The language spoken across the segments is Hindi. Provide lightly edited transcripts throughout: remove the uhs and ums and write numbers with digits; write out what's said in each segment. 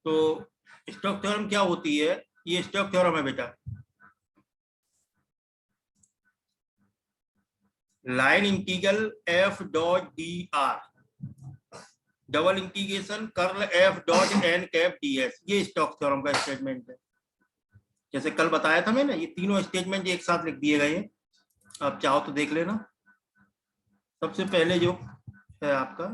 तो स्टोक्स थ्योरम क्या होती है? ये स्टोक्स थ्योरम है बेटा। Line integral F dot D R double integration curl F dot N cap D s, ये स्टोक्स थ्योरम का स्टेटमेंट है। जैसे कल बताया था मैंने, ये तीनों स्टेटमेंट एक साथ लिख दिए गए हैं, आप चाहो तो देख लेना। सबसे पहले जो है आपका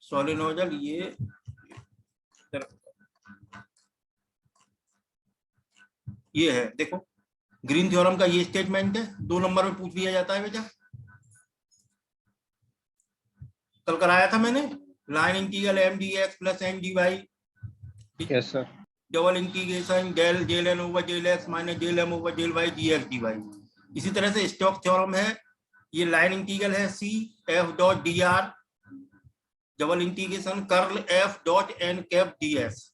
सोलेनोइडल, ये है, देखो ग्रीन थ्योरम का ये स्टेटमेंट है, 2 नंबर में पूछ लिया जाता है बेटा। कल कराया था मैंने, line integral M d x plus N d y, yes sir, double integration del del N over del x minus del M over del y d x D y. इसी तरह से स्टोक्स थ्योरम है, ये लाइन इंटीग्रल है C F dot D R double integration curl F dot N cap D S.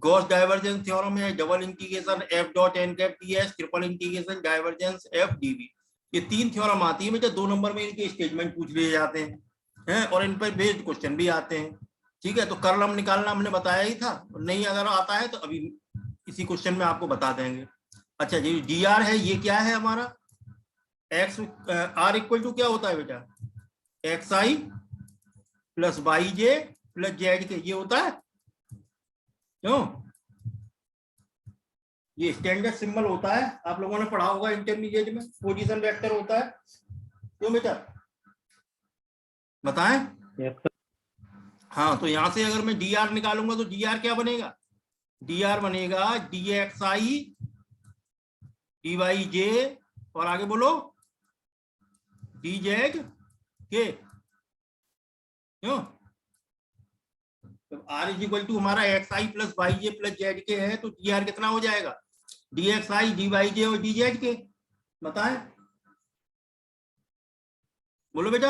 Gauss divergence theorem है, double integration F dot N cap D S triple integration divergence F D V. ये 3 थ्योरम आती है बेटा, 2 नंबर में इनके स्टेटमेंट पूछ लिए जाते हैं और इन पर बेस्ड क्वेश्चन भी आते हैं। ठीक है, तो कर्ल हम निकालना हमने बताया ही था, नहीं अगर आता है तो अभी इसी क्वेश्चन में आपको बता देंगे। अच्छा जी, डी आर है, ये क्या है हमारा? एक्स आर इक्वल टू क्या होता है बेटा? X I plus Y J plus Z के, ये होता है क्यों? ये स्टैंडर्ड सिंबल होता है, आप लोगों ने पढ़ा होगा इंटरमीडिएट में, पोजीशन वेक्टर होता है क्यों बेटा, बताएं? हाँ, तो यहां से अगर मैं डी आर निकालूंगा तो डी आर क्या बनेगा? डी आर बनेगा D x I D Y J और आगे बोलो डी जेड के, क्यों? तो आर इज इक्वल टू हमारा X I plus Y J plus Z K है, तो डी आर कितना हो जाएगा? D x I D Y J और डी जेड के, बताएं, बोलो बेटा।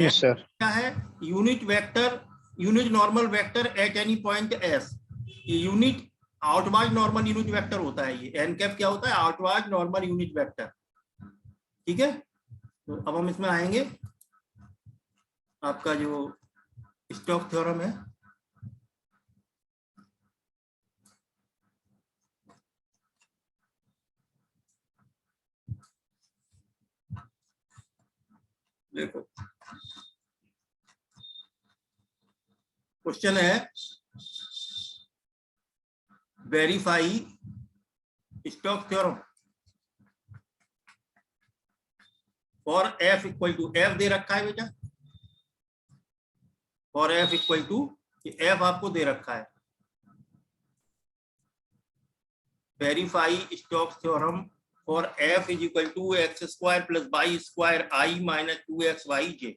यस सर, क्या है? Unit vector, unit normal vector at any point S. ये unit outward normal unit vector होता है। ये एन कैप क्या होता है? Outward normal unit vector. ठीक है, तो अब हम इसमें आएंगे, आपका जो स्टोक्स थ्योरम है, देखो क्वेश्चन है, verify Stokes theorem for F equal to, F दे रखा है बेटा, और एफ इक्वल टू, एफ आपको दे रखा है, verify Stokes theorem for F is equal to x square plus Y square i minus 2xy j,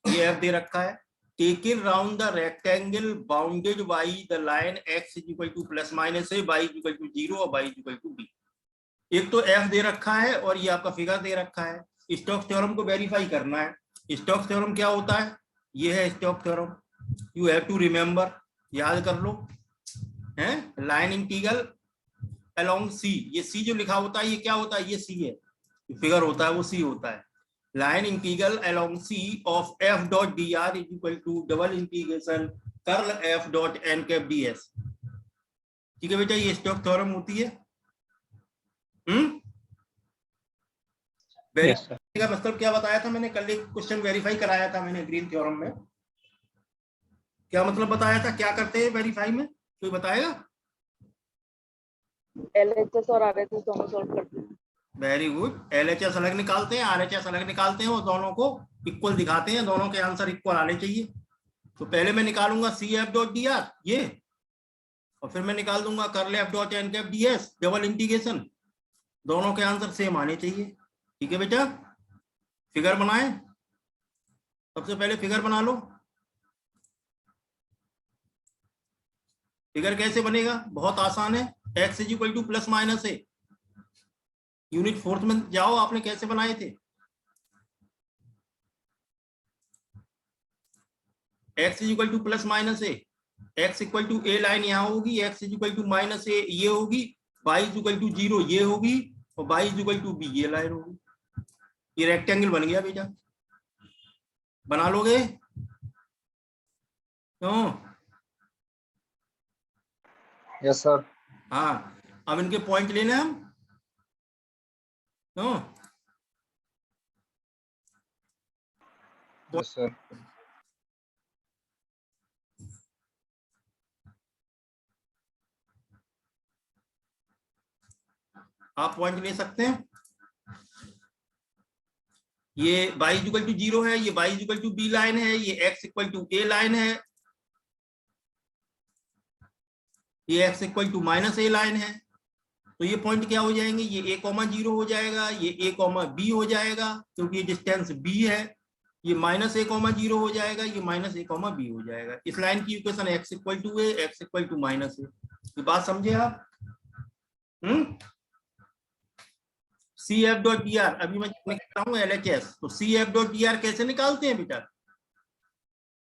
ये एफ दे रखा है। Taken round the rectangle bounded by the line x is equal to plus minus a, y is equal to 0 और y is equal to b. एक तो एफ दे रखा है और ये आपका फिगर दे रखा है, स्टोक्स थ्योरम को वेरीफाई करना है। स्टोक्स थ्योरम क्या होता है? ये है Stokes theorem, you have to remember, याद कर लो, हैं? लाइन इंटीग्रल अलोंग सी, ये सी जो लिखा होता है ये क्या होता है? ये सी है, फिगर होता है वो सी होता है। Line integral along C of F dot D r is equal to double integration curl F dot N cap D s. ठीक है बेटा, ये स्टोक्स थ्योरम होती है। वेरीफाई का मतलब क्या बताया था मैंने कल? एक क्वेश्चन वेरीफाई कराया था मैंने ग्रीन थ्योरम में, क्या मतलब बताया था? क्या करते हैं वेरीफाई में, कोई बताएगा? LHS और RHS दोनों सॉल्व करते हैं। वेरी गुड, LHS अलग निकालते हैं, RHS अलग निकालते हैं और दोनों को इक्वल दिखाते हैं, दोनों के आंसर इक्वल आने चाहिए। तो पहले मैं निकालूंगा C F dot D r ये, और फिर मैं निकाल दूंगा curl F dot N cap D s double integration, दोनों के आंसर सेम आने चाहिए। ठीक है बेटा, फिगर बनाए, सबसे पहले फिगर बना लो। फिगर कैसे बनेगा? बहुत आसान है, X is equal to plus minus A, unit fourth में जाओ, आपने कैसे बनाए थे? X is equal to plus minus A, X equal to A line यहाँ होगी, X is equal to minus A ये होगी, वाई इज इक्वल टू 0 ये होगी, और y is equal to b ये लाइन होगी। ये रेक्टेंगल बन गया बेटा, बना लोगे क्यों? Yes sir. हाँ, अब इनके पॉइंट लेने हम क्यों? Yes sir. आप पॉइंट ले सकते हैं। ये y इक्वल टू 0 है, ये y equal to b line है, ये x equal to a line है, ये x equal to minus a line है। तो ये पॉइंट क्या हो जाएंगे? ये a कॉमा 0 हो जाएगा, ये a कॉमा b हो जाएगा क्योंकि ये डिस्टेंस b है। ये माइनस a कॉमा 0 हो जाएगा, ये माइनस a कॉमा b हो जाएगा। इस लाइन की equation x equal to a, x equal to minus a। ये बात समझे आप? CF.dr अभी मैं निकालता हूँ LHS। तो CF.dr कैसे निकालते हैं बेटा?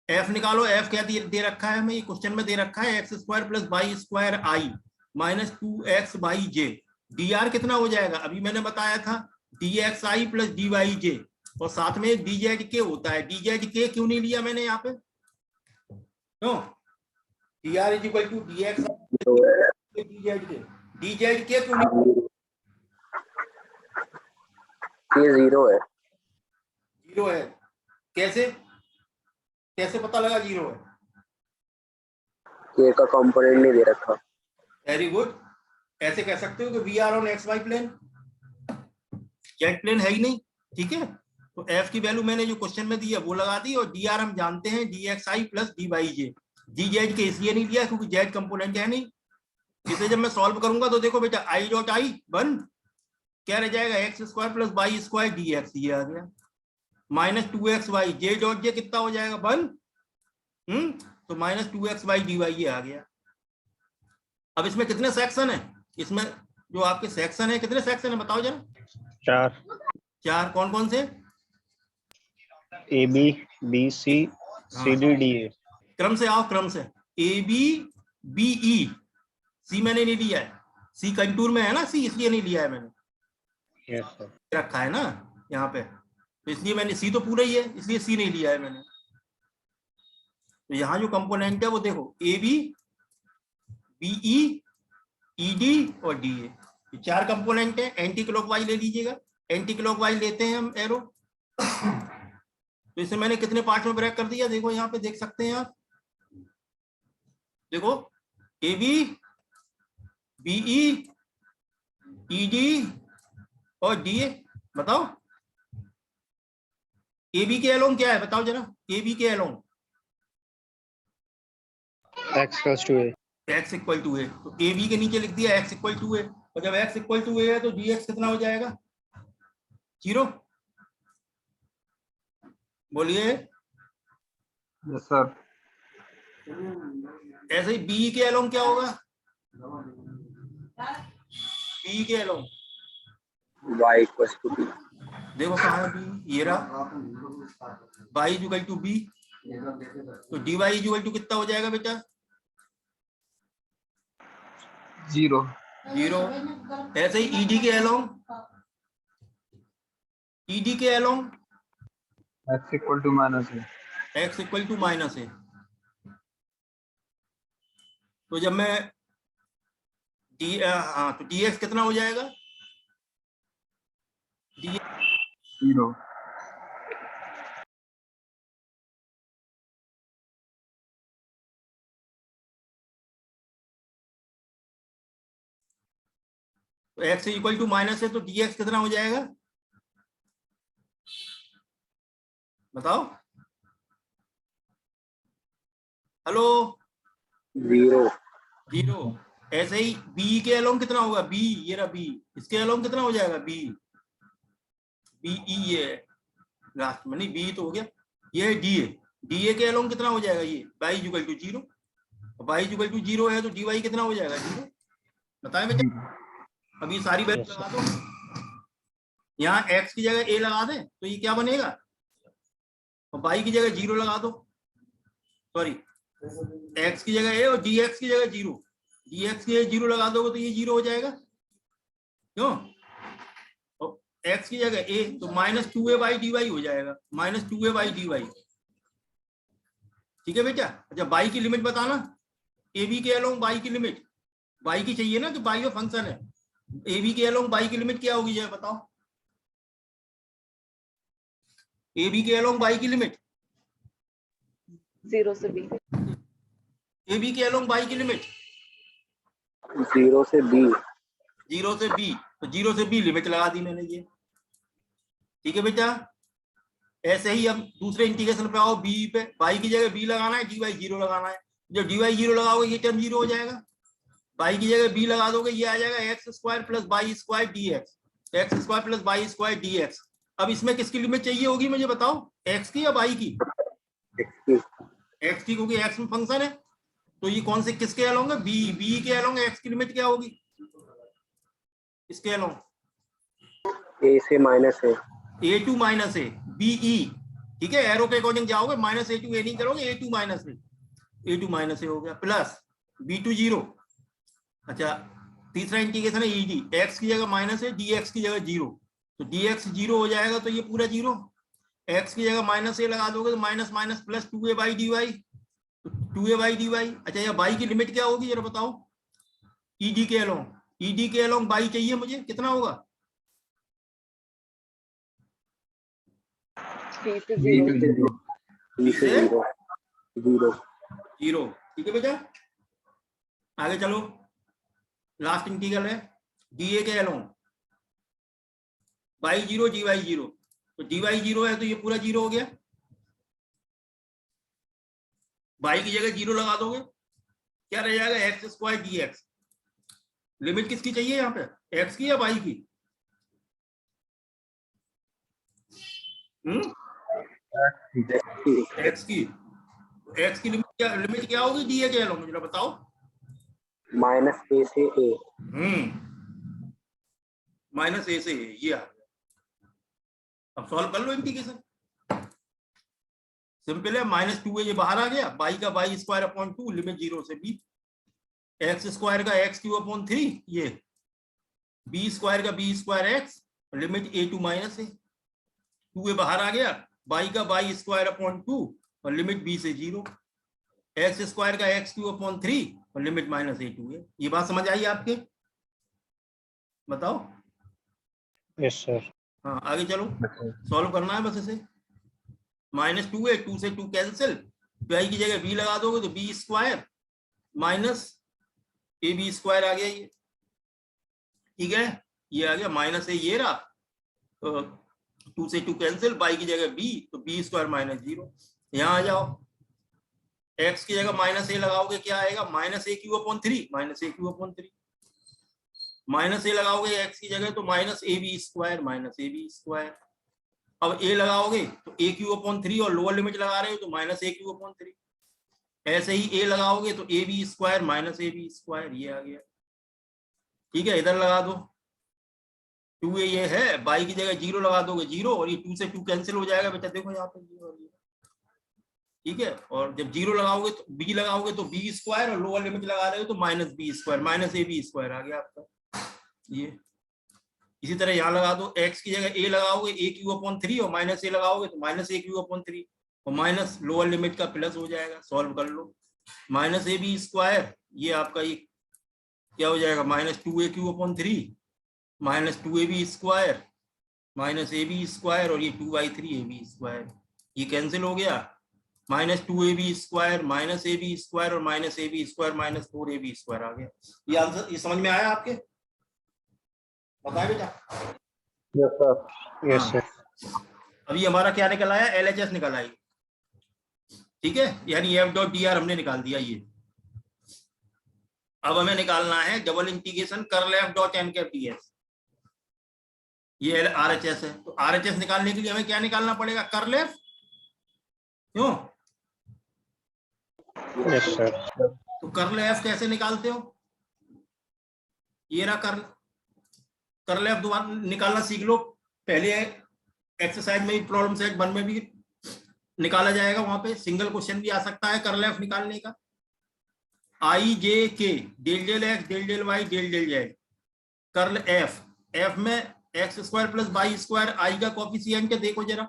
F निकालो। F क्या दे रखा है हमें? ये क्वेश्चन में दे रखा है x square plus Y square i minus 2x by j. dr कितना हो जाएगा? अभी मैंने बताया था dxi प्लस dy और साथ में dzk होता है। dzk क्यों नहीं लिया मैंने यहाँ पे? क्यों? dr is equal to dx dzk क्यों नहीं? ये 0 है। 0 है। कैसे कैसे पता लगा 0 है? के का कंपोनेंट नहीं दे रखा। Very good. ऐसे कह सकते हो कि we are on x Y plane, z plane है ही नहीं। ठीक है, तो एफ की वैल्यू मैंने जो क्वेश्चन में दी है वो लगा दी, और डी आर हम जानते हैं D x I plus D Y j. D Z के इसलिए नहीं लिया क्योंकि जेड कंपोनेंट है नहीं। इसे जब मैं सॉल्व करूंगा तो देखो बेटा आई डॉट आई वन क्या रह जाएगा? X square plus Y square d x, ये आ गया माइनस 2xy जे डॉट जे कितना हो जाएगा? 1। तो माइनस 2xy dy ये आ गया। अब इसमें कितने सेक्शन है? इसमें जो आपके सेक्शन है कितने सेक्शन है बताओ जरा। 4 कौन कौन से? A B B C C D D A. क्रम से आओ, क्रम से। ए बी बी ई, सी मैंने नहीं लिया है, सी कंटूर में है ना सी, इसलिए नहीं लिया है मैंने। Yes sir. रखा है ना यहाँ पे, तो इसलिए मैंने सी तो पूरा ही है इसलिए सी नहीं लिया है मैंने। तो यहाँ जो कंपोनेंट है वो देखो A B B E D और डी ए, ये 4 कंपोनेंट है। एंटी क्लॉकवाइज ले लीजिएगा, एंटी क्लॉकवाइज लेते हैं हम एरो। तो इसे मैंने कितने पार्ट में ब्रेक कर दिया? देखो यहाँ पे देख सकते हैं आप, देखो A B B E D और डी ए। बताओ ए बी के अलोंग क्या है? बताओ जरा, ए बी के along X equals to A. x equal to A, तो ए बी के नीचे लिख दिया x इक्वल टू ए, और जब x इक्वल टू ए है तो dx कितना हो जाएगा? 0। बोलिए। Yes sir. ऐसे ही b के अलोंग क्या होगा? b के along y equals to b। देखो कहाँ है b, ये रहा y इक्वल टू b। तो dy इक्वल टू कितना हो जाएगा बेटा? 0। 0। ऐसे ही ed के अलोंग, ed के along X equal to minus A. x equal to minus A. तो जब मैं हाँ तो dx कितना हो जाएगा? 0। तो x इक्वल टू माइनस है तो dx कितना हो जाएगा? बताओ। हेलो। 0। 0। ऐसे ही b के अलोंग कितना होगा? b, ये रहा b, इसके अलोंग कितना हो जाएगा? b b e ये लास्ट में नहीं, b तो हो गया। ये da, da के अलोंग कितना हो जाएगा? ये y equal to 0, y equal to 0 है तो dy कितना हो जाएगा? 0। बताएं बेटा। अभी सारी वैल्यू लगा दो, यहाँ x की जगह a लगा दें तो ये क्या बनेगा? और y की जगह 0 लगा दो, सॉरी x की जगह a और dx की जगह 0, dx की जगह 0 लगा दोगे तो ये 0 हो जाएगा। क्यों? एक्स की जगह ए, तो -2a/dy हो जाएगा, -2a/dy। ठीक है बेटा। अच्छा बाई की लिमिट बताना, ए बी के अलोंग बाई की लिमिट, बाई की चाहिए ना, कि बाई में फंक्शन है, ए बी के अलोंग बाई की लिमिट क्या होगी जरा बताओ, ए बी के अलोंग बाई की लिमिट, 0 से b, ए बी के अलोंग बाई की लिमिट 0 से b, 0 से b, तो 0 से b लिमिट लगा दी मैंने ये। ठीक है बेटा। ऐसे ही हम दूसरे इंटीग्रेशन पे आओ, बी पे, बाई की जगह b लगाना है, dy 0 लगाना है। जब dy 0 लगाओगे ये टर्म 0 हो जाएगा, बाई की जगह b लगा दोगे, ये आ जाएगा x² + y² dx, x² + y² dx। अब इसमें किसकी लिमिट चाहिए होगी मुझे बताओ, x की या y की? x की, क्योंकि x में फंक्शन है। तो ये कौन से किसके अलोंग है, b के अलोंग x की लिमिट क्या होगी, इसके अलोंग a से -a, a to -a be। ठीक है, एरो के अकॉर्डिंग जाओगे, -a to a नहीं करोगे, a to -a हो गया, प्लस b to 0। अच्छा तीसरा इंटीग्रेशन है ed, x की जगह -a, dx की जगह 0, तो dx 0 हो जाएगा, तो ये पूरा 0। x की जगह -a लगा दोगे तो माइनस प्लस 2a/dy, 2a/dy। अच्छा या बाई की लिमिट क्या होगी जरा बताओ, ed के अलोंग, ed के अलोंग बाई चाहिए मुझे, कितना होगा, b से B 0, to 0, b से 0, 0, 0। ठीक है बेटा, आगे चलो, लास्ट इंटीग्रल है dA के अलोंग बाई 0 dy 0, तो dy 0 है तो ये पूरा 0 हो गया, बाई की जगह 0 लगा दोगे, क्या रह जाएगा, x² dx। लिमिट किसकी चाहिए यहाँ पे, x की या बाई की? x की। x की लिमिट क्या होगी dA के अलोंग मुझे बताओ, -a से a, -a से ये आ गया। अब सॉल्व कर लो इंटीग्रेशन, सिंपल है, -2a ये बाहर आ गया, बाई का y²/2 लिमिट 0 से b, x² का x³ ये b² का b²x limit a to -a, 2a बाहर आ गया, बाई का y²/2 और लिमिट b से 0, x² का x³ और लिमिट -a to a। ये बात समझ आई आपके, बताओ। Yes sir. हाँ आगे चलो, सॉल्व करना है बस इसे, -2a, 2 से 2 कैंसिल, y की जगह b लगा दोगे तो b² माइनस ab² आ गया ये। ठीक है, ये आ गया -a, ये रहा, तो 2 से 2 कैंसिल, y की जगह b, तो b² -0। यहाँ आ जाओ, x की जगह -a लगाओगे क्या आएगा, -aq/3, -aq/3, -a लगाओगे x की जगह तो -ab²। अब a लगाओगे तो aq/3 और लोअर लिमिट लगा रहे हो तो -aq/3। ऐसे ही a लगाओगे तो ab² -ab², ये आ गया। ठीक है, इधर लगा दो, 2a ये है, बाई की जगह 0 लगा दोगे 0, और ये 2 से 2 कैंसिल हो जाएगा बेटा, देखो यहाँ पे 0। ठीक है, और जब 0 लगाओगे तो b लगाओगे तो b² और लोअर लिमिट लगा रहे हो तो -b², -ab² आ गया आपका ये। इसी तरह यहाँ लगा दो, x की जगह a लगाओगे aq/3 और -a लगाओगे तो -aq/3 और माइनस लोअर लिमिट का प्लस हो जाएगा, सॉल्व कर लो, -ab², ये आपका ये क्या हो जाएगा, -2aq/3 -2ab² -ab² और ये 2/3ab², ये कैंसिल हो गया, -2ab² -ab² और -ab² -4ab² आ गया। ये आंसर, ये समझ में आया आपके, बताए बेटा। Yes sir. Yes sir. अभी हमारा क्या निकल आया, LHS निकल आई। ठीक है, यानी f.dr हमने निकाल दिया ये। अब हमें निकालना है डबल इंटीग्रेशन कर्ल f.n∠ds, ये RHS है। तो RHS निकालने के लिए हमें क्या निकालना पड़ेगा, कर्ल f, क्यों? Yes sir. तो कर्ल f कैसे निकालते हो, ये रहा कर्ल f, दोबारा निकालना सीख लो, पहले एक्सरसाइज में भी, प्रॉब्लम सेट 1 में भी निकाला जाएगा, वहां पे सिंगल क्वेश्चन भी आ सकता है कर्ल f निकालने का। i j k del del x del del y del del z, curl f, f में X square plus Y square I का कोफिशिएंट देखो जरा,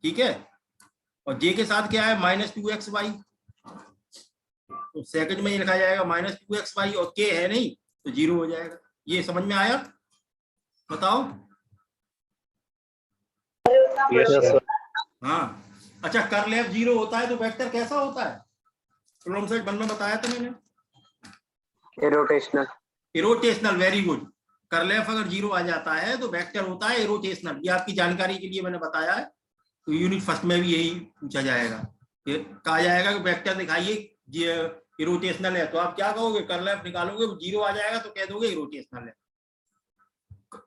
ठीक है। और जे के साथ क्या है, -2xy, तो सेकंड में ये लिखा जाएगा -2xy, और के है नहीं तो 0 हो जाएगा। ये समझ में आया? बताओ। Yes, sir. हाँ, अच्छा, कर्ल एफ 0 होता है तो वेक्टर कैसा होता है? प्रॉब्लम सेट 1 में बताया था मैंने, irrotational. Irrotational, very good. Curl F अगर 0 आ जाता है तो वेक्टर होता है इरोटेशनल। ये आपकी जानकारी के लिए मैंने बताया है, तो यूनिट फर्स्ट में भी यही पूछा जाएगा, कहा जाएगा कि वेक्टर दिखाइए इरोटेशनल है, तो आप क्या कहोगे? कर्ल एफ निकालोगे, 0 आ जाएगा तो कह दोगे इरोटेशनल है।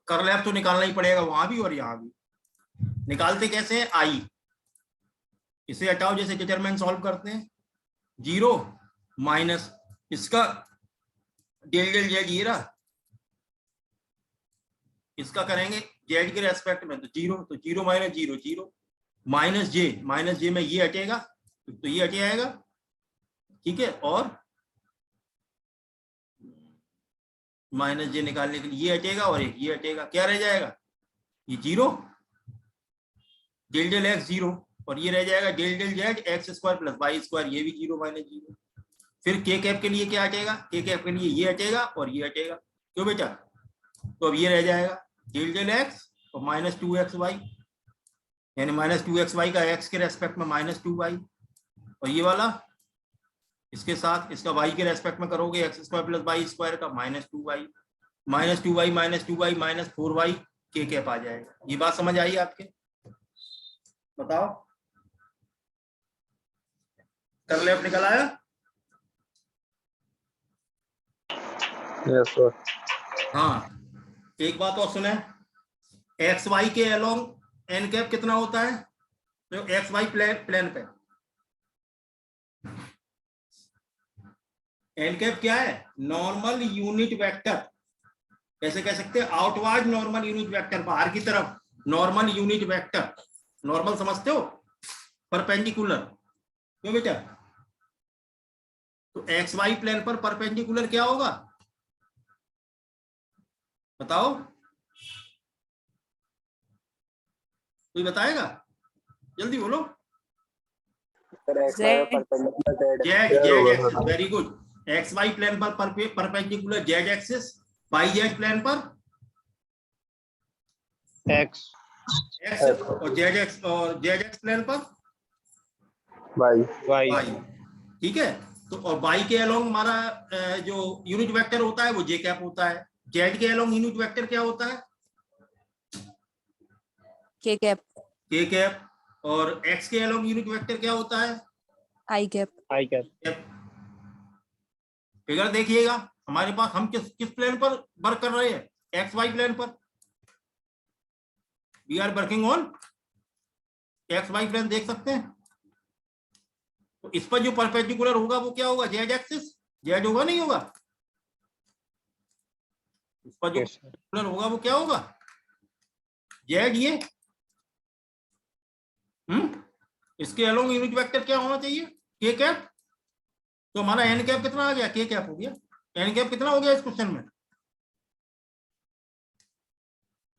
कर्ल एफ तो निकालना ही पड़ेगा वहां भी और यहाँ भी। निकालते कैसे हैं? आई, इसे हटाओ, जैसे डिटरमिनेंट सॉल्व करते हैं, 0 माइनस इसका डेल डेल जेड, ये रहा, इसका करेंगे जेड के रेस्पेक्ट में, तो 0, तो 0 माइनस 0 0, माइनस जे में ये हटेगा तो ये हट जाएगा, ठीक है। और माइनस जे निकालने के लिए ये हटेगा और एक ये हटेगा, क्या रह जाएगा? ये 0 डेल डेल एक्स 0, और ये रह जाएगा del del z x square plus Y square, ये भी 0 माइनस 0। फिर के कैप के लिए क्या हटेगा? के कैप के लिए ये हटेगा और ये हटेगा, क्यों बेटा? तो अब ये रह जाएगा डेल डेल एक्स और -2xy, यानी -2xy का x के रेस्पेक्ट में -2y, और ये वाला इसके साथ इसका y के रेस्पेक्ट में करोगे x square plus Y square का -2y, -2y -4y, के कैप आ जाएगा। ये बात समझ आई आपके? बताओ, कर्ल एफ निकल आया? Yes, sir. हाँ, एक बात और सुने, एक्स वाई के अलोंग एन कैप कितना होता है? तो एक्स वाई प्लेन पे एन कैप क्या है? Normal unit vector. कैसे कह सकते हैं? आउटवर्ड नॉर्मल यूनिट वेक्टर, बाहर की तरफ नॉर्मल यूनिट वेक्टर। नॉर्मल समझते हो? परपेंडिकुलर, क्यों बेटा? तो एक्स वाई प्लेन पर परपेंडिकुलर क्या होगा? बताओ, कोई बताएगा? जल्दी बोलो। Z, very good. X Y plane पर perpendicular Z axis, Y Z plane पर X. और जेड एक्स प्लेन पर Y. Y. ठीक है। तो और वाई के अलोंग हमारा जो यूनिट वेक्टर होता है वो जे कैप होता है। जेड के अलोंग यूनिट वेक्टर क्या होता है? के कैप, के कैप। और एक्स के अलोंग यूनिट वेक्टर क्या होता है? आई कैप। I cap. फिगर देखिएगा, हमारे पास हम किस प्लेन पर वर्क कर रहे हैं? एक्स वाई प्लेन पर। We are working on x Y plane, देख सकते हैं। तो इस पर जो परपेंडिकुलर होगा वो क्या होगा? जेड एक्सिस, जेड होगा नहीं होगा? इस पर जो Yes, sir. परपेंडिकुलर होगा वो क्या होगा? जेड। ये इसके अलोंग यूनिट वेक्टर क्या होना चाहिए? के कैप। तो हमारा एन कैप कितना आ गया? के कैप हो गया। एन कैप कितना हो गया इस क्वेश्चन में?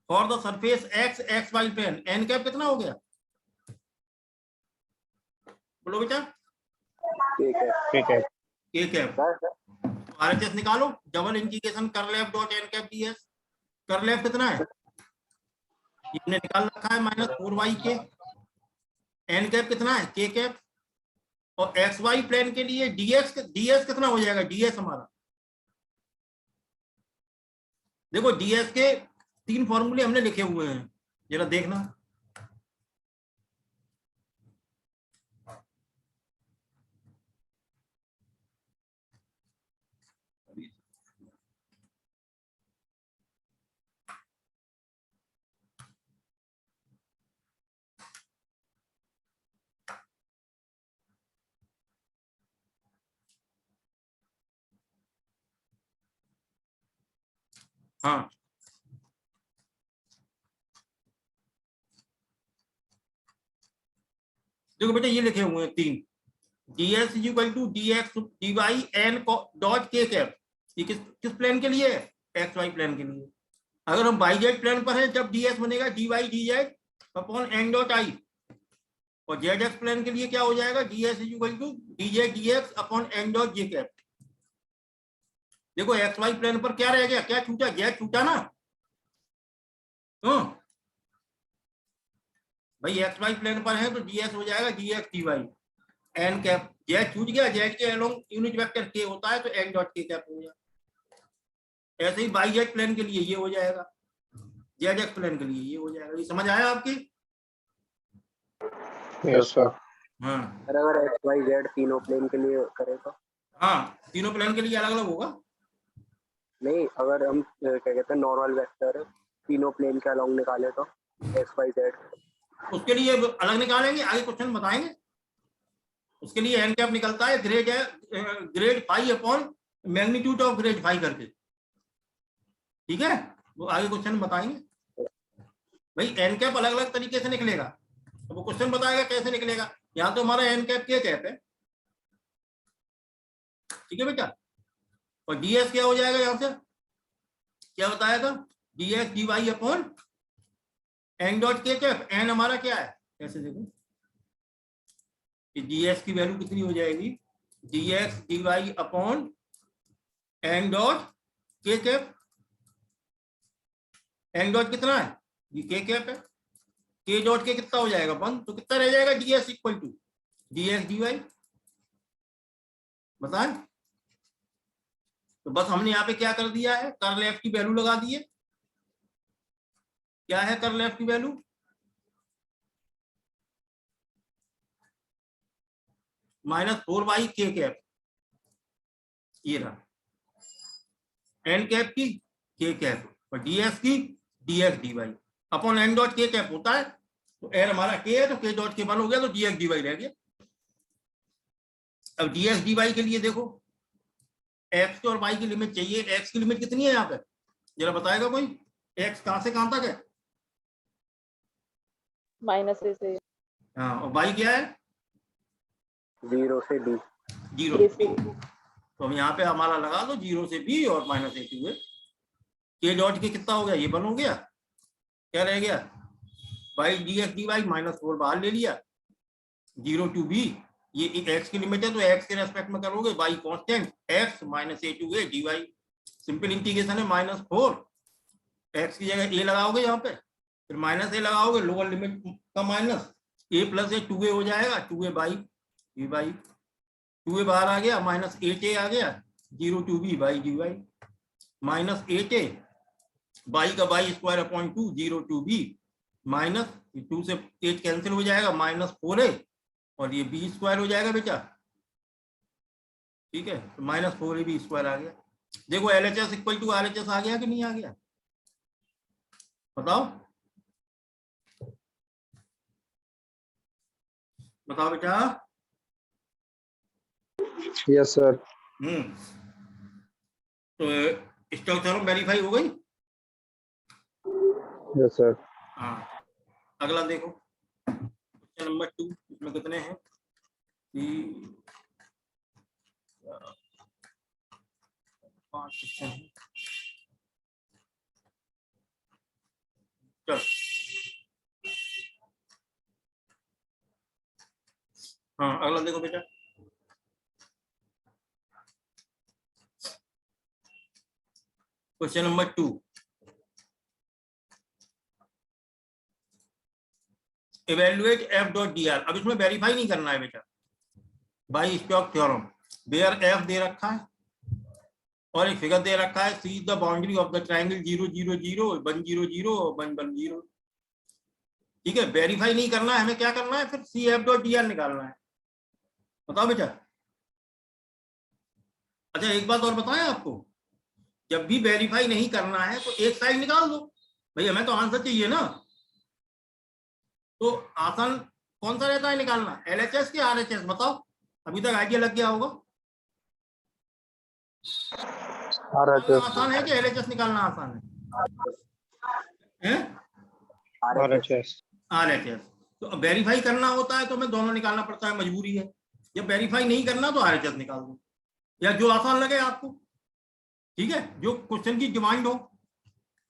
For the surface x x Y plane n cap कितना हो गया? बोलो बेटा। K cap. K cap. RHS निकालो, double integration curl F dot N cap d s. Curl F कितना है? हमने निकाल रखा है -4y के। एन कैप कितना है? के कैप। और एक्स वाई प्लेन के लिए डीएस कितना हो जाएगा? डीएस हमारा, देखो डीएस के 3 फॉर्मूले हमने लिखे हुए हैं, जरा देखना। हाँ, देखो बेटा ये लिखे हुए हैं 3, ds is equal to dx dy n dot के कैप। ये किस प्लेन के लिए है? एक्स वाई प्लेन के लिए। अगर हम वाई जेड प्लेन पर हैं जब ds बनेगा dy dz upon n dot i, और जेड एक्स प्लेन के लिए क्या हो जाएगा ds equal to dz dx upon n dot j cap. देखो एक्स वाई प्लेन पर क्या रह गया, क्या छूटा, जेड छूटा ना। भाई एक्स वाई प्लेन पर है तो ds हो जाएगा dx dy n cap, Z छूट गया, जेड के अलोंग यूनिट वेक्टर k होता है तो n डॉट k कैप हो जाएगा। ऐसे ही वाई जेड प्लेन के लिए ये हो जाएगा, जेड एक्स प्लेन के लिए ये हो जाएगा। ये समझ आया आपकी? Yes sir. हाँ अगर एक्स वाई जेड तीनों प्लेन के लिए करें तो? हाँ, तीनों प्लेन के लिए अलग अलग होगा। नहीं, अगर हम क्या कहते हैं नॉर्मल वेक्टर तीनों प्लेन के अलोंग निकाले तो एक्स वाई जेड, उसके लिए अलग निकालेंगे, आगे क्वेश्चन बताएंगे। उसके लिए एन कैप निकलता है grad phi upon magnitude of grad phi करके, ठीक है, वो आगे क्वेश्चन बताएंगे। भाई एन कैप अलग अलग तरीके से निकलेगा, तो वो क्वेश्चन बताएगा कैसे निकलेगा। यहाँ तो हमारा एन कैप के कैप है, ठीक है बेटा। और डीएस क्या हो जाएगा, यहाँ से क्या बताया था, d s d Y upon N dot के कैप। एन हमारा क्या है, कैसे देखो डीएस की वैल्यू कितनी हो जाएगी, d x d Y upon N dot के कैप। एन डॉट कितना है, ये के कैप है, के डॉट के कितना हो जाएगा 1, तो कितना रह जाएगा ds equal to dx d y. बताएं, तो बस हमने यहाँ पे क्या कर दिया है, कर्ल एफ की वैल्यू लगा दी है। क्या है कर्ल एफ की वैल्यू, -4 के कैप, ये रहा एन कैप की के कैप, और डीएस की dx d Y upon N dot के कैप होता है। तो एन हमारा के है तो के डॉट के 1 हो गया, तो डीएक्स डी वाई रह गया। अब डीएक्स डी वाई के लिए देखो एक्स और वाई की लिमिट चाहिए। एक्स की लिमिट कितनी है यहाँ पे, जरा बताएगा कोई, एक्स कहां से कहां तक है, -a से हाँ, और वाई क्या है 0 से b। 0 से तो हम यहाँ पे हमारा लगा दो 0 से b और -a टू a। के डॉट के कितना हो गया, ये 1 हो गया, क्या रह गया by d x D y, -4 बाहर ले लिया, 0 to b, ये x की लिमिट है तो x के रेस्पेक्ट में करोगे, y constant x -a to a dy, simple integration है -4, x की जगह a लगाओगे यहाँ पे, फिर -a लगाओगे, लोअर लिमिट का minus, a plus a 2a हो जाएगा, 2a by b by 2a बाहर आ गया, -8a आ गया, 0 to b by dy, -8a by का by square upon 2, 0 to b minus 2 से 8 कैंसिल हो जाएगा, -4a, और ये बी स्क्वायर हो जाएगा बेटा, ठीक है, तो -4ab स्क्वायर आ गया। देखो LHS इक्वल टू RHS आ गया कि नहीं आ गया, बताओ बताओ बेटा। Yes sir. तो स्टॉक थ्योरम वेरीफाई हो गई। Yes sir. हाँ, अगला देखो क्वेश्चन नंबर 2, इसमें कितने हैं, 5 क्वेश्चन हैं। चल, हाँ अगला देखो बेटा, question number 2, evaluate F dot D R. अब इसमें वेरीफाई नहीं करना है बेटा, by Stokes theorem, where F दे रखा है और एक फिगर दे रखा है, C the boundary of the triangle 0 0 0 1 0 0 1 1 0, ठीक है। वेरीफाई नहीं करना है, हमें क्या करना है, फिर c F dot D r निकालना है। बताओ बेटा। अच्छा एक बात और बताएं आपको, जब भी वेरीफाई नहीं करना है तो एक साइड निकाल दो, भाई हमें तो आंसर चाहिए ना। तो आसान कौन सा रहता है निकालना, LHS के RHS, बताओ, अभी तक आइडिया लग गया होगा। आसान है कि LHS निकालना आसान है? RHS। तो वेरीफाई करना होता है तो हमें दोनों निकालना पड़ता है, मजबूरी है। जब वेरीफाई नहीं करना तो RHS निकाल दो, या जो आसान लगे आपको। ठीक है, जो क्वेश्चन की डिमांड हो,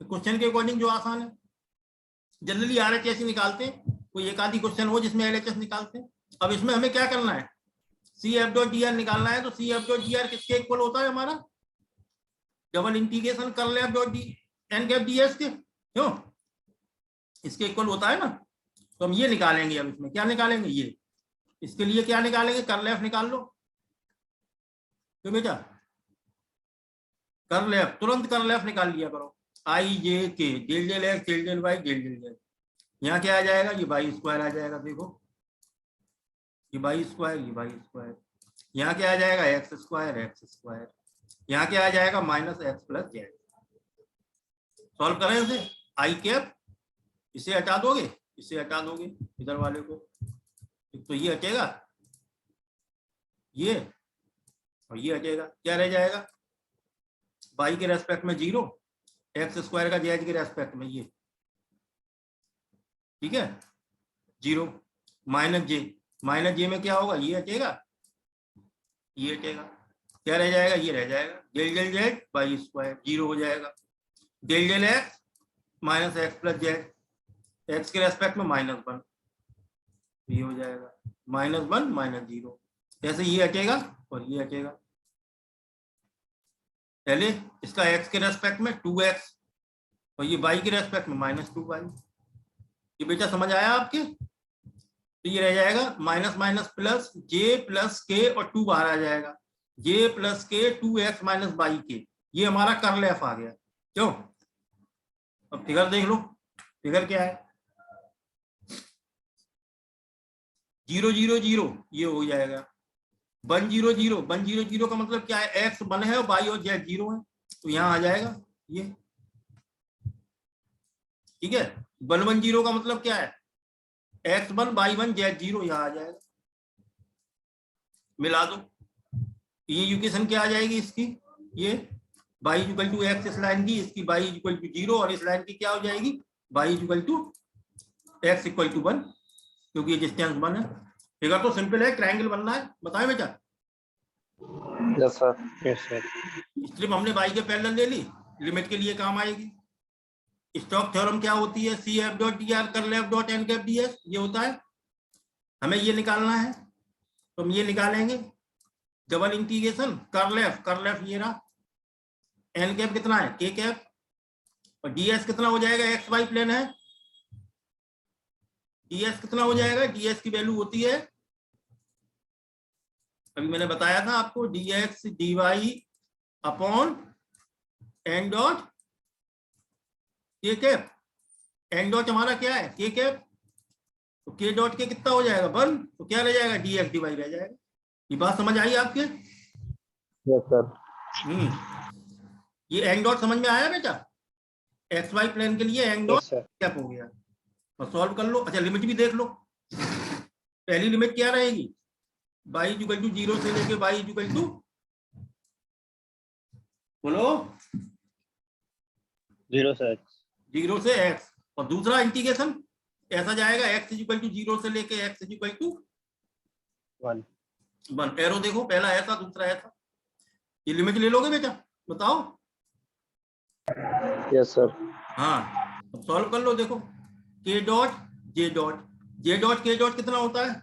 क्वेश्चन के अकॉर्डिंग जो आसान है। जनरली RHS ही निकालते हैं, कोई एक आधी क्वेश्चन हो जिसमें LHS निकालते हैं। अब इसमें हमें क्या करना है, CF.dr निकालना है। तो CF.dr किसके इक्वल होता है हमारा, double integration curl F dot N cap ds के, क्यों, इसके इक्वल होता है ना। तो हम ये निकालेंगे। अब इसमें क्या निकालेंगे, ये, इसके लिए क्या निकालेंगे, कर्ल एफ निकाल लो। तो बेटा कर्ल एफ, तुरंत कर्ल एफ निकाल लिया करो। I j k del del x del del y del del z, यहाँ क्या आ जाएगा, ये वाई स्क्वायर आ जाएगा। देखो ये वाई स्क्वायर, ये वाई स्क्वायर, यहाँ क्या आ जाएगा, एक्स स्क्वायर एक्स स्क्वायर, यहाँ क्या आ जाएगा, minus x plus Z. Solve करें इसे, आई कैप, इसे हटा दोगे, इसे हटा दोगे इधर वाले को, तो ये हटेगा, ये और ये हटेगा, क्या रह जाएगा, वाई के रेस्पेक्ट में 0, एक्स स्क्वायर का जेड के रेस्पेक्ट में ये, ठीक है, 0 माइनस जे में क्या होगा, ये हटेगा, ये हटेगा, क्या रह जाएगा, ये रह जाएगा, del del z y square 0 हो जाएगा, del del x minus x plus z, x के रेस्पेक्ट में -1, ये हो जाएगा -1 -0। ऐसे ये हटेगा और ये हटेगा। पहले इसका x के रेस्पेक्ट में 2x और ये y के रेस्पेक्ट में -2y। ये बेटा समझ आया आपके। तो ये रह जाएगा minus minus plus j plus k और 2 बाहर आ जाएगा, j plus k 2x minus by के, ये हमारा कर्ल एफ आ गया। क्यों, अब फिगर देख लो, फिगर क्या है, 0 0 0 ये हो जाएगा, 1 0 0 1 0 0 का मतलब क्या है, x 1 है और y और z 0 है, तो यहाँ आ जाएगा ये, ठीक है। 1 1 0 का मतलब क्या है, x 1 y 1 z 0, यहाँ आ जाएगा, मिला दो, ये इक्वेशन क्या आ जाएगी इसकी, ये y इक्वल टू एक्स इस लाइन की, इसकी y इक्वल टू 0 और इस लाइन की क्या हो जाएगी, y equal to x equal to 1, क्योंकि ये डिस्टेंस 1 है। फिगर तो सिंपल है, ट्रायंगल बनना है, बताएं बेटा। Yes sir. Yes sir. Strip हमने y के पैरेलल ले ली, लिमिट के लिए काम आएगी। स्टोक्स थ्योरम क्या होती है, CF.dr curl F dot N cap ds, ये होता है। हमें ये निकालना है, तो हम ये निकालेंगे, डबल इंटीग्रेशन कर्ल एफ ये रहा, एन कैप कितना है, k कैप, और ds कितना हो जाएगा, एक्स वाई प्लेन है, ds कितना हो जाएगा, ds की वैल्यू होती है, अभी मैंने बताया था आपको, dx dy upon N dot k cap, n dot हमारा क्या है, k कैप, तो k डॉट के कितना हो जाएगा 1, तो क्या रह जाएगा, dx dy रह जाएगा। ये बात समझ आई आपके। Yes sir. ये एन डॉट समझ में आया बेटा, एक्स वाई प्लेन के लिए n dot yes sir. Cap हो गया, और सॉल्व कर लो। अच्छा लिमिट भी देख लो, पहली लिमिट क्या रहेगी, y इक्वल टू 0 से लेके y इक्वल टू, बोलो, 0 से x। 0 से x, और दूसरा इंटीग्रेशन ऐसा जाएगा, x इक्वल टू 0 से लेके x इक्वल टू 1। एरो देखो, पहला ऐसा दूसरा ऐसा, ये लिमिट ले लोगे बेटा, बताओ। Yes sir. हाँ अब सॉल्व कर लो, देखो k dot j dot, j dot k dot कितना होता है,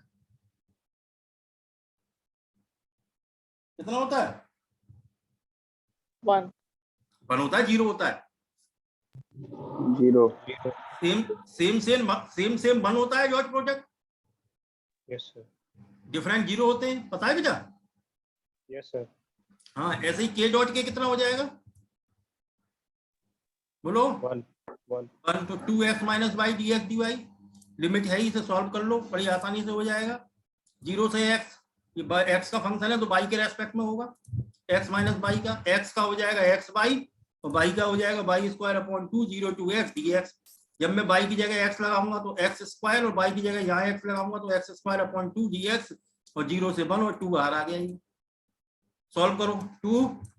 कितना होता है, 1 1 होता है, 0 होता है, 0। सेम 1 होता है dot product, yes sir. Different 0 होते हैं, पता है बेटा। Yes sir. हाँ ऐसे ही k डॉट के कितना हो जाएगा, बोलो, 1 तो 2x minus y dx dy, limit है, इसे सॉल्व कर लो, बड़ी आसानी से हो जाएगा। 0 से x, ये x का फंक्शन है तो y के रेस्पेक्ट में होगा, x माइनस वाई का, x का हो जाएगा x y, और y का हो जाएगा y square upon 2 0 to x dx। जब मैं y की जगह x लगाऊंगा तो x स्क्वायर, और y की जगह यहाँ x लगाऊंगा तो x स्क्वायर अपॉन 2 dx, और 0 से 1 और 2 बाहर आ गया। ये सॉल्व करो, 2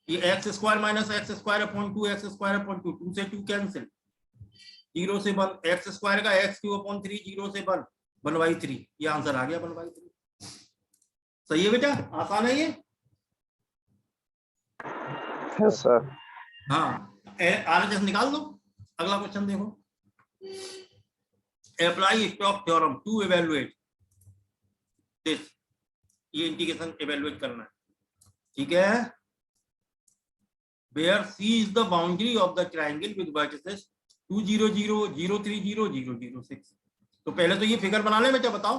ये x square minus x square upon 2 x square upon 2, 2 से 2 कैंसिल, 0 से 1, एक्स स्क्वायर का एक्स क्यूब अपॉन 3, 0 से 1 1/3, ये आंसर आ गया 1/3। सही है बेटा, आसान है ये। Yes sir. हाँ, RHS निकाल दो। अगला क्वेश्चन देखो, apply Stokes theorem to evaluate this, ये इंटीग्रेशन इवेलुएट करना है, ठीक है। Where C is the boundary of the triangle with vertices 2 0 0 0 3 0 0 0 6। तो पहले तो ये फिगर बना ले बेटा, बताओ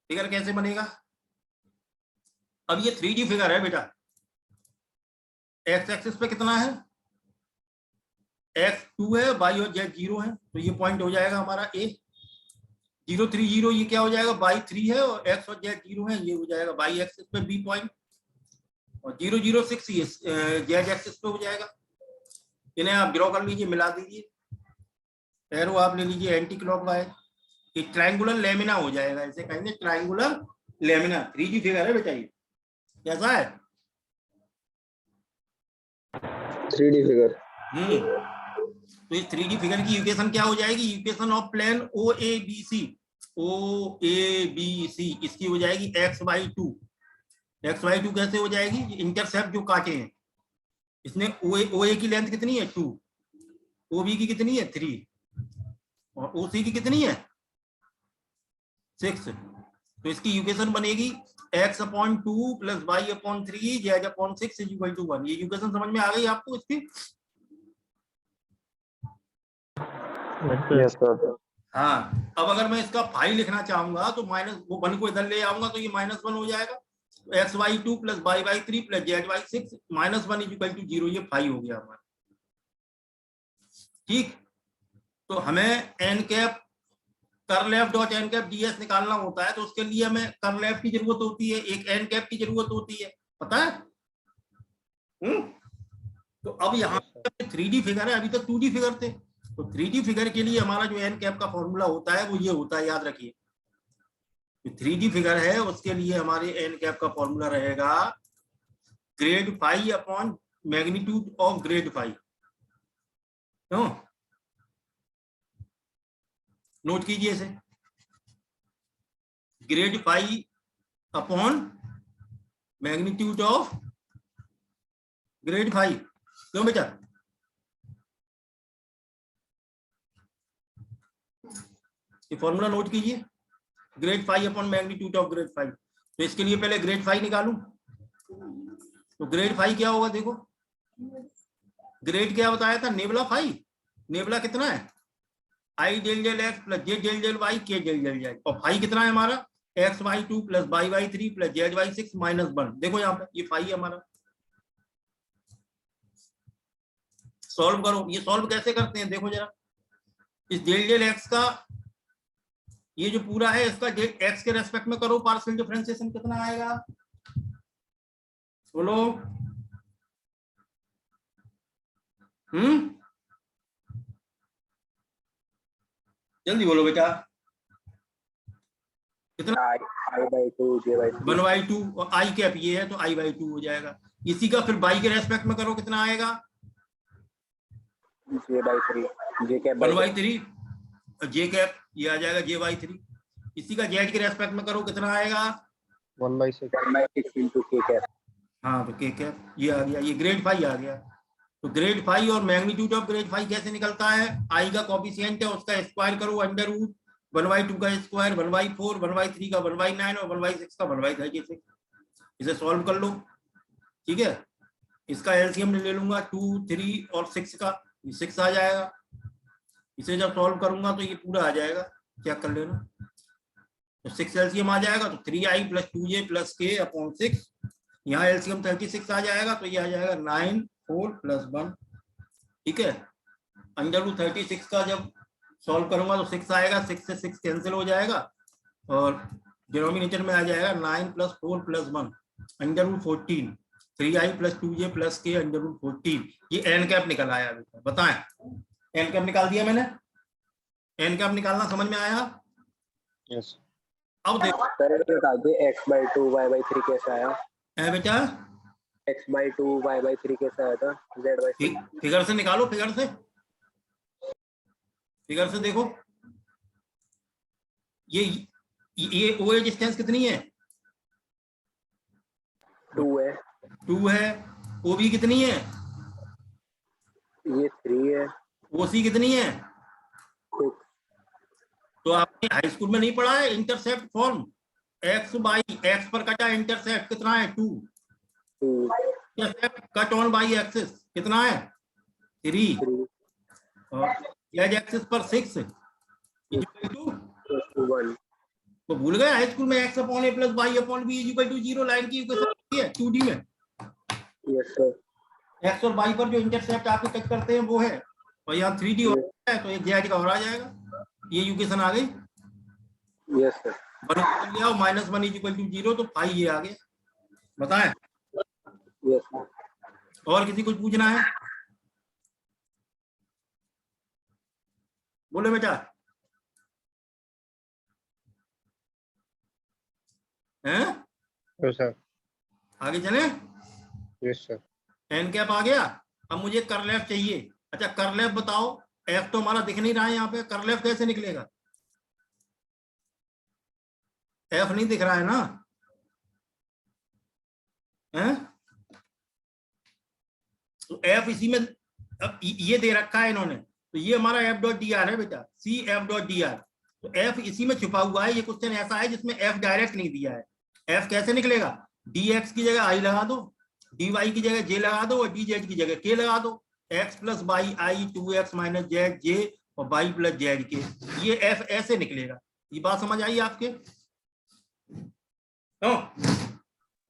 फिगर कैसे बनेगा। अब ये 3D फिगर है बेटा, एक्स एक्सिस पे कितना है, x 2 है, y और z 0 है, तो ये पॉइंट हो जाएगा हमारा A। 0 3 0 ये क्या हो जाएगा, y 3 है और x और z 0 है, ये हो जाएगा y एक्सिस पे B पॉइंट, और 0 0 6 ये z एक्सिस पे हो जाएगा। इन्हें आप ड्रॉ कर लीजिए, मिला दीजिए, एरो आप ले लीजिए एंटी क्लॉकवाइज, ये ट्रायंगुलर लेमिना हो जाएगा, इसे कहेंगे ट्रायंगुलर लेमिना। 3D फिगर है बेटा, ये कैसा है, 3D फिगर। तो इस 3D फिगर की इक्वेशन क्या हो जाएगी, equation of plane OABC, OABC इसकी हो जाएगी x/2। x/2 कैसे हो जाएगी, इंटरसेप्ट जो काटे हैं, इसने OA की लेंथ कितनी है 2, OB की कितनी है 3 और OC की कितनी है 6। तो इसकी इक्वेशन बनेगी x/2 + y/3 z/6 = 1। ये इक्वेशन समझ में आ गई आपको इसकी। Yes sir. हाँ, अब अगर मैं इसका फाई लिखना चाहूंगा तो -1 को इधर ले आऊंगा तो ये -1 हो जाएगा, x/2 + y/3 + z/6 -1 = 0, ये फाई हो गया हमारा, ठीक। तो हमें n cap curl f dot n cap ds निकालना होता है, तो उसके लिए हमें कर्ल f की जरूरत होती है, एक n कैप की जरूरत होती है, पता है। तो अब यहाँ 3D फिगर है, अभी तक 2D फिगर थे, तो 3D फिगर के लिए हमारा जो n कैप का फॉर्मूला होता है वो ये होता है, याद रखिए। 3D फिगर है उसके लिए हमारे n कैप का फॉर्मूला रहेगा grad phi upon magnitude of grad phi. क्यों, नोट कीजिए इसे, grad phi upon magnitude of grad phi. क्यों बेटा, ये फॉर्मूला नोट कीजिए, grad phi upon magnitude of grad phi. तो इसके लिए पहले ग्रेड फाई निकालूं, तो ग्रेड फाई क्या होगा, देखो ग्रेड क्या बताया था, नेबुला फाई। नेबुला कितना है, I del del x + j del del y k del del z, और फाई कितना है हमारा, x/2 + y/3 + z/6 -1। देखो यहाँ पे ये फाई है हमारा। सॉल्व करो, ये सॉल्व कैसे करते हैं देखो जरा, इस del del x का ये जो पूरा है इसका x के रेस्पेक्ट में करो पार्शियल डिफरेंशिएशन, कितना आएगा बोलो। जल्दी बोलो बेटा, कितना, I/2 j/3 1/2 और i कैप ये है तो i/2 हो जाएगा। इसी का फिर y के रेस्पेक्ट में करो, कितना आएगा j/3 j cap 1/3, j cap ये आ जाएगा j/3। इसी का z के रेस्पेक्ट में करो, कितना आएगा 1/6 1/6 k कैप। हाँ, तो k कैप ये आ गया, ये ग्रेड फाई आ गया। तो ग्रेड फाई और मैग्नीट्यूड ऑफ ग्रेड फाई कैसे निकलता है, i का कोफिशिएंट है उसका स्क्वायर करो, √ 1/2 का स्क्वायर 1/4, 1/3 का 1/9 और 1/6 का 1/36। इसे सॉल्व कर लो, ठीक है। इसका एलसीएम ले लूंगा 2, 3 और 6 का, 6 आ जाएगा। इसे जब सॉल्व करूंगा तो ये पूरा आ जाएगा, चेक कर लेना। तो 6 एलसीएम आ जाएगा तो 3i + 2j + k/6, यहाँ एलसीएम 36 आ जाएगा तो ये आ जाएगा 9 4 + 1, ठीक है। √36 का जब सॉल्व करूंगा तो 6 आएगा, 6 से 6 कैंसिल हो जाएगा और डिनोमिनेटर में आ जाएगा 9 + 4 + 1 √14, 3i + 2j + k √14। ये n कैप निकल आया, बताएं n कैप निकाल दिया मैंने, n कैप निकालना समझ में आया। यस। अब देखो सर बता दे x/2 y/3 कैसे आया, है बेटा, x/2 y/3 कैसे आया था, z/6 फिगर से निकालो, फिगर से देखो, ये OA डिस्टेंस कितनी है 2 है 2 है, ओबी कितनी है? ये 3 है। ओसी कितनी है? 6। तो आपने हाई स्कूल में नहीं पढ़ा है intercept form? X by x पर कटा इंटरसेप्ट कितना है? 2। 2 intercept cut on by axis कितना है? 3। 3 और जेड एक्सिस पर 6 इक्वल टू, + 1। तो भूल गए हाई स्कूल में x upon a plus y upon b equal to 0 line की इक्वेशन है 2D में। Yes sir. एक्स और वाई पर जो इंटरसेप्ट आपको टच करते हैं वो है, और यहाँ 3D हो है तो एक जेड का और आ जाएगा। ये इक्वेशन आ गई। Yes sir. 1 लिया -1 इक्वल टू 0, तो पाई ये आ गया। बताएं यस सर। और किसी कुछ पूछना है? बोले बेटा। हैं? No, sir. आगे चले। Yes, sir. एन कैप आ गया। अब मुझे करलेफ चाहिए। अच्छा करलेफ बताओ, एफ तो हमारा दिख नहीं रहा है यहाँ पे, करलेफ कैसे निकलेगा? एफ नहीं दिख रहा है ना? हैं? तो एफ इसी में, अब ये दे रखा है इन्होंने, तो ये हमारा एफ डॉट डी आर है बेटा, c F dot D r. तो एफ इसी में छुपा हुआ है। ये क्वेश्चन ऐसा है जिसमें एफ डायरेक्ट नहीं दिया है। एफ कैसे निकलेगा? डी एक्स की जगह आई लगा दो, डी वाई की जगह जे लगा दो, और डी जेड की जगह के लगा दो। एक्स प्लस वाई आई 2x माइनस जेड जे, और वाई प्लस जेड के। ये एफ ऐसे निकलेगा। ये बात समझ आई आपके? तो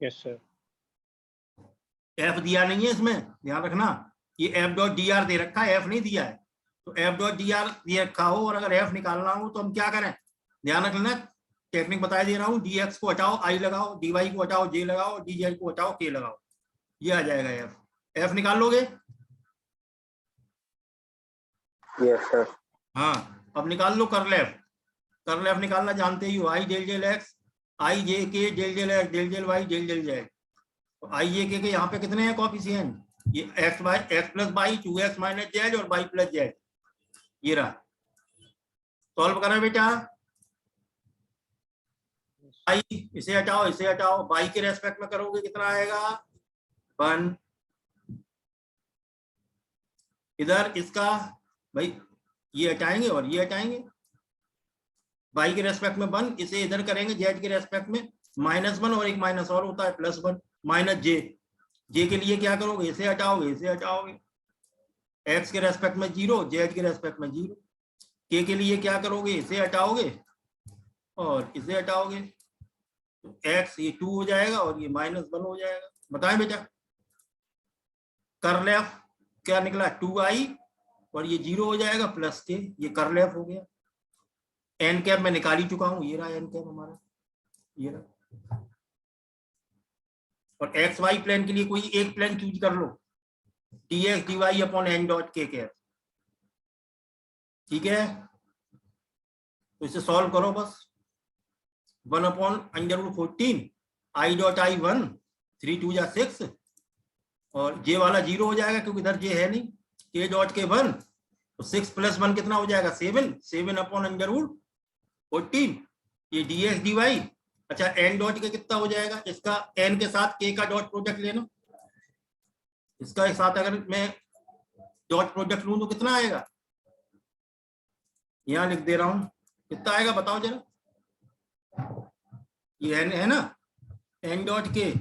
Yes, sir. एफ दिया नहीं है इसमें, ध्यान रखना। ये एफ डॉट डी आर दे रखा है, एफ नहीं दिया है। तो एफ डॉट डी आर दे रखा हो और अगर एफ निकालना हो तो हम क्या करें? ध्यान रख लेना, टेक्निक बता दे रहा हूँ। डी एक्स को हटाओ आई लगाओ, डी वाई को हटाओ जे लगाओ, डी जेड को हटाओ के लगाओ, ये आ जाएगा एफ। एफ निकाल लोगे? Yes sir. हाँ, अब निकाल लो करलेफ। करलेफ निकालना जानते ही हो, i del del x, i j k del del x del del y del del z. तो आई जे के यहाँ पे कितने हैं कोएफिशिएंट? ये x by x plus y 2x minus z और वाई प्लस जेड। ये रहा। सॉल्व करें बेटा। आई इसे हटाओ इसे हटाओ, वाई के रेस्पेक्ट में करोगे कितना आएगा? 1। इधर इसका भाई ये हटाएंगे और ये हटाएंगे, वाई के रेस्पेक्ट में 1, इसे इधर करेंगे जेड के रेस्पेक्ट में -1, और एक माइनस और होता है +1 माइनस जे। जे के लिए क्या करोगे? इसे हटाओगे इसे हटाओगे, एक्स के रेस्पेक्ट में 0, जेड के रेस्पेक्ट में 0। के लिए क्या करोगे? इसे हटाओगे और इसे हटाओगे, तो एक्स ये 2 हो जाएगा और ये -1 हो जाएगा। बताएं बेटा। करलेफ क्या निकला? 2i, और ये 0 हो जाएगा प्लस के, ये करलेफ हो गया। एन कैप मैं निकाल ही चुका हूं, ये रहा एन कैप हमारा, ये रहा। और एक्स वाई प्लेन के लिए कोई एक प्लेन चूज कर लो, D x D Y upon N dot के कैप। ठीक है, तो इसे सॉल्व करो बस। 1/√14 आई डॉट आई 1, 3 2 जा 6, और जे वाला 0 हो जाएगा क्योंकि इधर जे है नहीं। के डॉट के 1, तो 6 + 1 कितना हो जाएगा? 7, 7/√14। ये डी एक्स डी वाई। अच्छा एन डॉट के कितना हो जाएगा? इसका एन के साथ के का डॉट प्रोडक्ट लेना, इसका एक साथ अगर मैं डॉट प्रोडक्ट लूं तो कितना आएगा? यहां लिख दे रहा हूं, कितना आएगा बताओ जरा। ये एन है ना, एन डॉट के,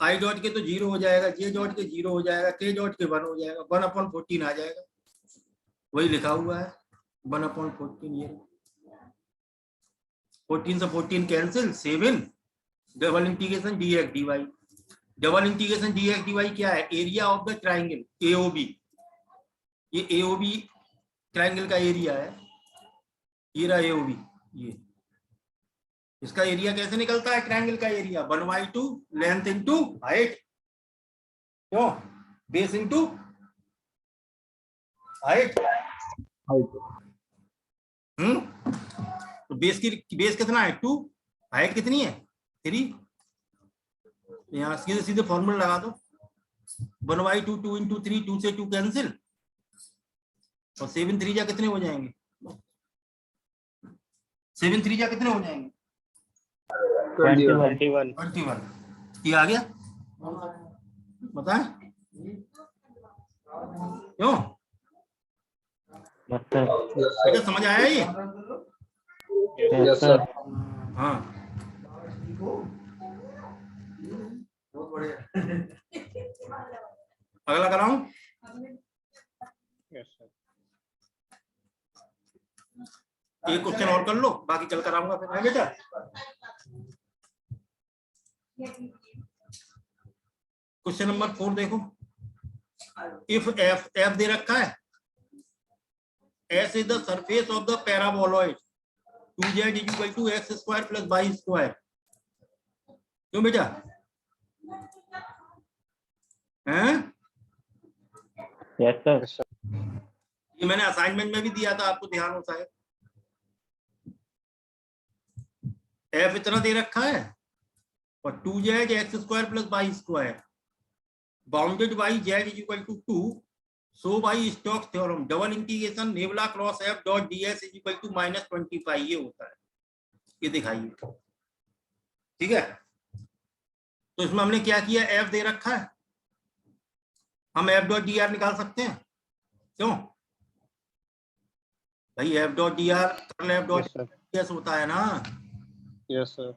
आई डॉट के तो 0 हो जाएगा, जे डॉट के 0 हो जाएगा, के डॉट के 1 हो जाएगा, 1/14 आ जाएगा। वही लिखा हुआ है 1/14। ये 14 से 14 cancel, 7 double integration d x D y. Double integration d x D y क्या है? Area of the triangle AOB. ये एओबी ट्राइंगल का एरिया है, ये रहा एओबी। ये इसका एरिया कैसे निकलता है? ट्राइंगल का एरिया 1/2 लेंथ इंटू हाइट, क्यों? Base into height. तो बेस कितना है? 2। हाइट कितनी है? 3। यहाँ सीधे सीधे फॉर्मूला लगा दो, 1/2 2 × 3, 2 से 2 कैंसिल, और 7 3 जा कितने हो जाएंगे? 7 3 जा कितने हो जाएंगे? 21. 21। ये आ गया। बताए क्यों? बेटा समझ आया ये? Yes, sir. हाँ अगला कराऊं? Yes, sir. एक क्वेश्चन और कर लो, बाकी कल कराऊंगा फिर। है बेटा? क्वेश्चन नंबर 4 देखो। इफ एफ दे रखा है, s is the surface of the paraboloid 2z equal to x square plus Y square. क्यों बेटा? हैं? Yes, sir. Yes, sir. ये मैंने असाइनमेंट में भी दिया था, आपको ध्यान होता है। एफ इतना दे रखा है और 2z x square plus Y square bounded by z is equal to 2 so by Stokes theorem double integration nabla cross f dot ds is equal to -25 ये होता है। ये दिखाइए, ठीक है? तो इसमें हमने क्या किया, एफ दे रखा है, हम एफ डॉट डी आर निकाल सकते हैं। क्यों भाई? F dot D R curl F dot Yes, sir. ds होता है ना। Yes, sir.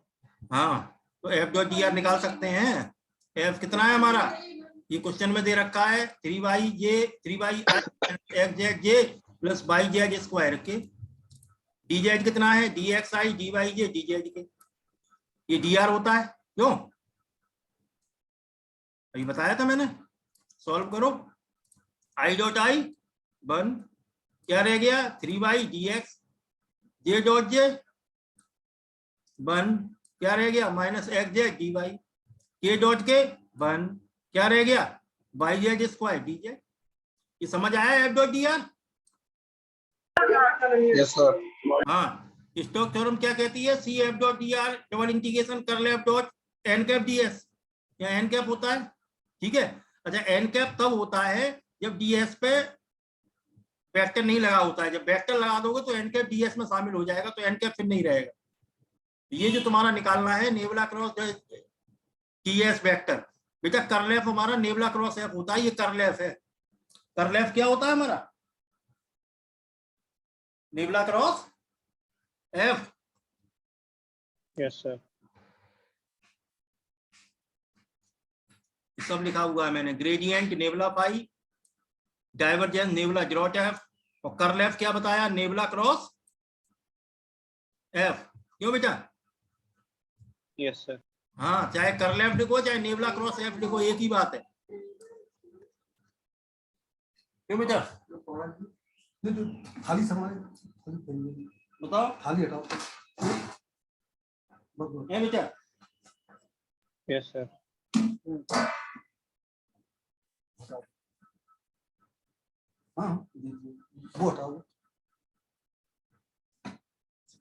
हाँ, तो एफ डॉट डी आर निकाल सकते हैं। एफ कितना है हमारा? ये क्वेश्चन में दे रखा है 3y x z j plus y z square के। डी जेड कितना है? D x I D Y j d Z के। ये डी आर होता है। क्यों? अभी बताया था मैंने। सॉल्व करो। आई डॉट आई बन क्या रह गया? 3y d x j dot j one क्या रह गया? Minus x z d y k dot k one क्या रह गया? Y z square d z. ये समझ आया f dot D r? Yes, sir. हाँ, स्टोक्स थ्योरम क्या कहती है? C F dot D R double integration curl F dot N cap D s. या एन कैप होता है, ठीक है? अच्छा, एन कैप तब होता है जब डी एस पे वेक्टर नहीं लगा होता है। जब वेक्टर लगा दोगे तो एन कैप डी एस में शामिल हो जाएगा, तो एन कैप फिर नहीं रहेगा। ये जो तुम्हारा निकालना है nebula cross D S vector, बेटा कर्ल एफ हमारा नेबुला क्रॉस एफ होता है। ये कर्ल एफ है। कर्ल एफ क्या होता है हमारा? Nebula cross F. Yes, sir. सब लिखा हुआ है मैंने। ग्रेडियंट नेबुला पाई, डाइवर्जेंस नेबुला जेरोट एफ, और कर्ल एफ क्या बताया? Nebula cross F. क्यों बेटा? Yes, sir. हाँ, चाहे कर्ल एफ लिखो चाहे नेबुला क्रॉस एफ लिखो, एक ही बात है। क्यों बेटा? थाली संभाले, बताओ। थाली हटाओ। है बेटा? Yes, sir. हाँ, वो हटाओ।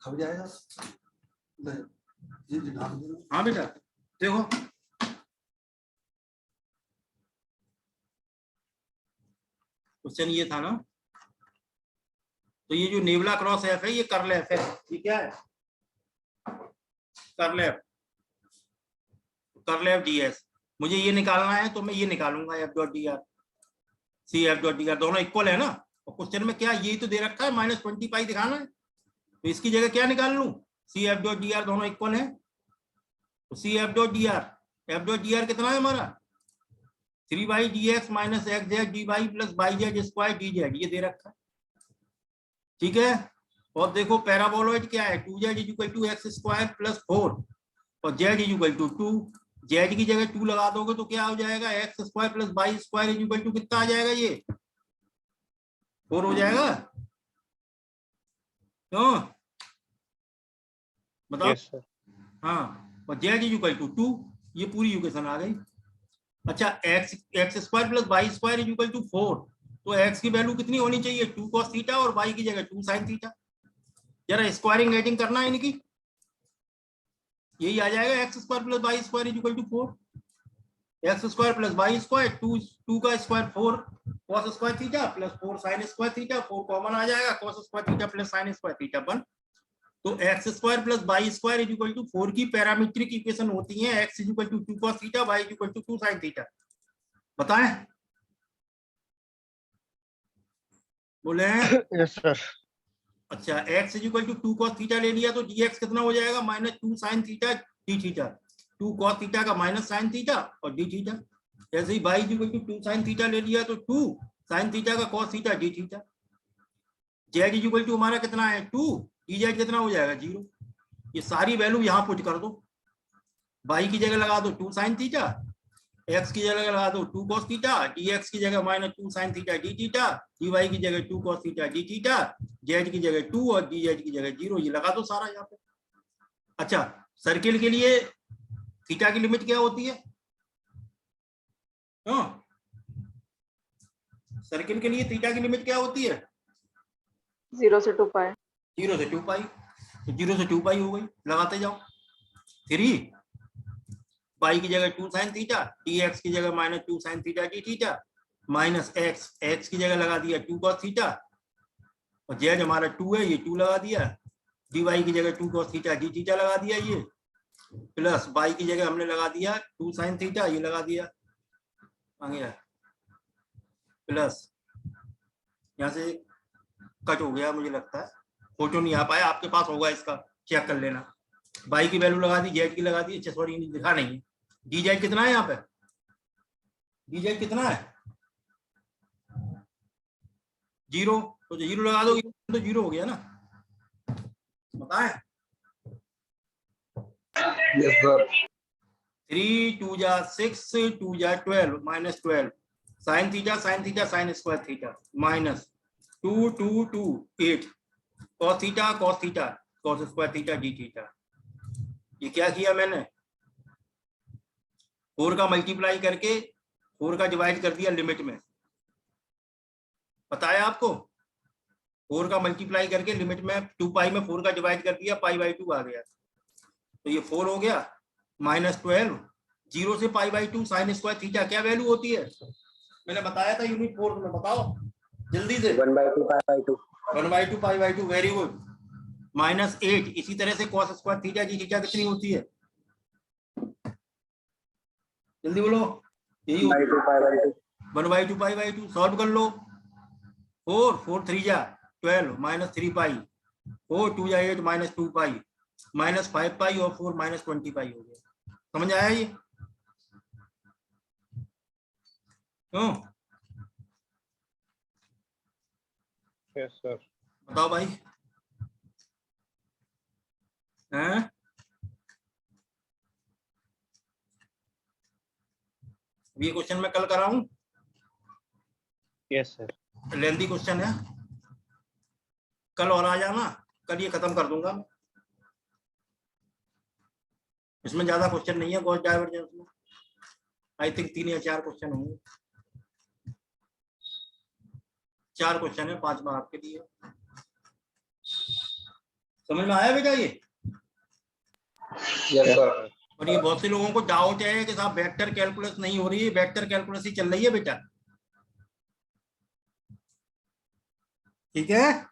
खब जाएगा। जी ढाल दो। हाँ बेटा, देखो क्वेश्चन ये था ना। तो ये जो नेबुला क्रॉस एफ है ये कर्ल एफ है। ये क्या है? Curl f. Curl f d s मुझे ये निकालना है, तो मैं ये निकालूंगा f dot D r c F dot D r, दोनों इक्वल है ना। और क्वेश्चन में क्या ये तो दे रखा है -25 दिखाना है, तो इसकी जगह क्या निकाल लूं? C F dot D r, दोनों इक्वल है। तो c F dot D R कितना है हमारा? 3y d x minus x z d y plus y z square d z, ये दे रखा है, ठीक है। और देखो पैराबोलॉइड क्या है? 2z equal to x square plus 4 और z इक्वल टू 2। z की जगह 2 लगा दोगे तो क्या हो जाएगा? X square plus Y square equal to कितना आ जाएगा? ये 4 हो जाएगा। क्यों बताओ? Yes, sir. हाँ, और z इक्वल टू 2, ये पूरी इक्वेशन आ गई। अच्छा, x square plus Y square equal to 4, तो x की वैल्यू कितनी होनी चाहिए? 2 cos थीटा और y की जगह 2 sin थीटा। जरा स्क्वायरिंग एडिंग करना है इनकी, यही आ जाएगा। X square plus Y square equal to 4। X square plus Y square 2 का square 4 cos square theta plus 4 sin square theta, 4 common आ जाएगा, cos square theta plus sin square theta 1। तो X square plus Y square equal to 4 की पैरामीट्रिक इक्वेशन होती है x equal to 2 cos theta, y equal to 2 sin theta. बताएं, बोले हैं। Yes sir. अच्छा, x equal to 2 cos theta ले लिया तो dx कितना हो जाएगा, -2 sin theta d theta. 2 cos theta का माइनस sin थीटा और d थीटा। ऐसे ही y equal to 2 sin theta ले लिया तो 2 sin थीटा का cos theta d theta. z equal to हमारा कितना है 2, dz कितना हो जाएगा 0। ये सारी वैल्यू यहाँ पुट कर दो, y की जगह लगा दो 2 sin थीटा, x की जगह लगा दो 2 cos थीटा, dx की जगह -2 sin theta d theta, dy की जगह 2 cos theta d theta, z की जगह 2 और dz की जगह 0। ये लगा दो सारा यहाँ पे। अच्छा, सर्किल के लिए थीटा की लिमिट क्या होती है? हाँ, सर्किल के लिए थीटा की लिमिट क्या होती है? 0 से 2 पाई। 0 से 2 पाई, तो 0 से 2 पाई हो गई, लगाते जाओ। 3 y की जगह 2 sin थीटा, dx की जगह -2 sin theta d theta, minus x की जगह लगा दिया 2 cos थीटा, और z हमारा 2 है, ये 2 लगा दिया, dy की जगह 2 cos थीटा d थीटा लगा दिया, ये प्लस y की जगह हमने लगा दिया 2 sin थीटा, ये लगा दिया आगे, प्लस यहाँ से कट हो गया, मुझे लगता है फोटो नहीं आ पाया, आपके पास होगा, इसका चेक कर लेना। y की वैल्यू लगा दी, z की लगा दी, अच्छा सॉरी दिखा नहीं है, dz कितना है यहाँ पे, dz कितना है 0, तो 0 लगा दो तो 0 हो गया ना, बताएं। Yes sir. 3 2 जा 6 2 जा 12 -12 sin theta sin square theta minus 2 2 2 8 cos theta cos square theta d theta. ये क्या किया मैंने, 4 का मल्टीप्लाई करके 4 का डिवाइड कर दिया लिमिट में, बताया आपको। 4 का मल्टीप्लाई करके लिमिट में 2 पाई में 4 का डिवाइड कर दिया, π/2 आ गया, तो ये 4 हो गया, -12 0 से π/2 sin स्क्वायर थीटा क्या वैल्यू होती है, मैंने बताया था यूनिट 4 में, बताओ जल्दी से। 1/2 π/2। 1/2 π/2, वेरी गुड। -8, इसी तरह से cos स्क्वायर थीटा की थीटा कितनी होती है, जल्दी बोलो, यही 1/2 π/2, सॉल्व कर लो। 4 3 जा 12 -3 पाई, 4 2 जा 8 -2 पाई, -5 पाई और 4 -20 पाई हो गया। समझ आया ये? क्यों? Yes sir. बताओ भाई, हैं? ये क्वेश्चन मैं कल कराऊं, यस सर। लेंथी क्वेश्चन है, कल और आ जाना, कल ये खत्म कर दूंगा। इसमें ज्यादा क्वेश्चन नहीं है गॉस डाइवर्जेंस में, आई थिंक 3 या 4 क्वेश्चन होंगे, 4 क्वेश्चन है, 5 मार्क के लिए। समझ में आया बेटा ये? Yes sir. और ये बहुत से लोगों को डाउट है कि साहब वेक्टर कैलकुलस नहीं हो रही है, वेक्टर कैलकुलस ही चल रही है बेटा, ठीक है।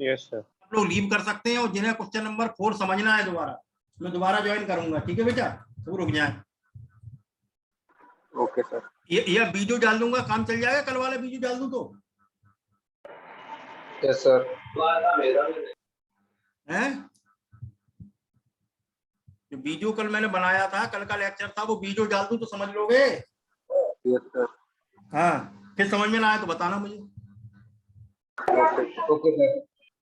Yes sir. आप लोग लीव कर सकते हैं, और जिन्हें क्वेश्चन नंबर 4 समझना है दोबारा, मैं दोबारा ज्वाइन करूंगा, ठीक है बेटा, सब रुक जाए। Okay sir. ये वीडियो डाल दूंगा, काम चल जाएगा, कल वाला वीडियो डाल दूं तो यस सर। हैं? जो वीडियो कल मैंने बनाया था, कल का लेक्चर था, वो वीडियो डाल दूं तो समझ लोगे? Yes sir. हाँ, फिर समझ में ना आया तो बताना मुझे। Okay sir.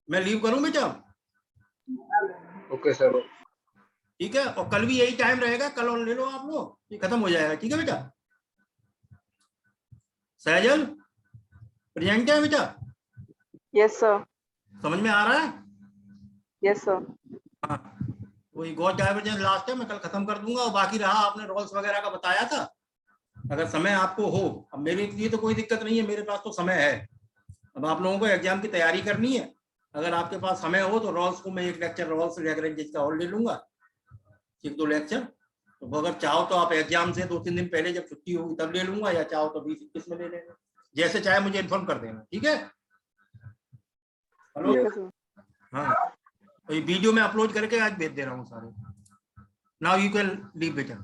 मैं लीव करूं बेटा? Okay sir. ठीक है, और कल भी यही टाइम रहेगा, कल और ले लो आप लोग, ये खत्म हो जाएगा, ठीक है बेटा। सहजल प्रेजेंट है बेटा? Yes sir. समझ में आ रहा है? Yes sir. हाँ, वही गॉस डाइवर्जेंस लास्ट है, मैं कल खत्म कर दूंगा, और बाकी रहा आपने रोल्स वगैरह का बताया था, अगर समय आपको हो, अब मेरे लिए तो कोई दिक्कत नहीं है, मेरे पास तो समय है, अब आप लोगों को एग्जाम की तैयारी करनी है, अगर आपके पास समय हो तो रोल्स को मैं एक लेक्चर रोल्स लैग्रेंज का और ले लूंगा, 1-2 लेक्चर, तो अगर चाहो तो आप एग्जाम से 2-3 दिन पहले जब छुट्टी होगी तब ले लूंगा, या चाहो तो 20-21 में ले लेंगे, जैसे चाहे मुझे इन्फॉर्म कर देना, ठीक है। हेलो, हाँ, तो ये वीडियो में अपलोड करके आज भेज दे रहा हूँ सारे। नाउ यू कैन लीव बेटा।